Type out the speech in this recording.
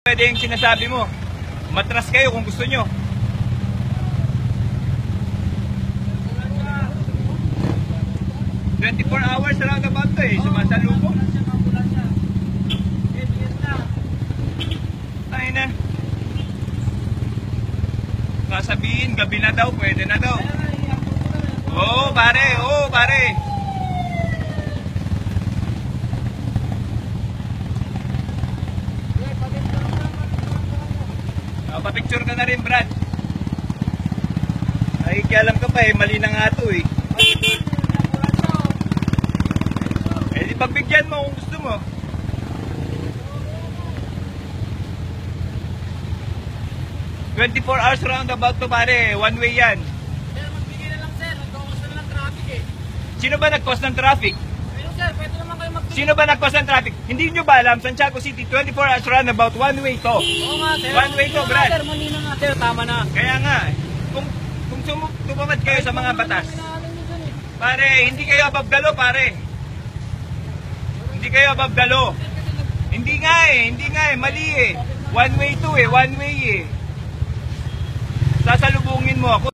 Pwede yung sinasabi mo. Matras kayo kung gusto nyo. "24 hours roundabout to eh. Sumasalubong. Tayo na. Kasabihin, gabi na daw, pwede na daw. Oo, pare. Oo, pare. Pa-picture ka na rin, Brad. Ay, kialam ka pa eh. Mali na nga to eh. Eh, di pagbigyan mo kung gusto mo. "24 hours roundabout to, pare. One way yan." Sir, magbigay na lang, sir. Nag-cause na lang traffic eh. Sino ba nag-cause ng traffic? Ayun, sir. Pwede naman kayo magbigay. Sino ba nag-cause ng traffic? Hindi nyo ba alam? Santiago City, 24 hours roundabout. One way to. Oo nga, sir. One way to, Brad. Sir, mali na nga, sir. Tama na. Kaya nga, kung tumamad kayo sa mga batas, pare, hindi kayo above the law, pare. Hindi kayo above the law. Hindi nga eh, mali eh. One way to eh, one way eh. Sasalubungin mo ako.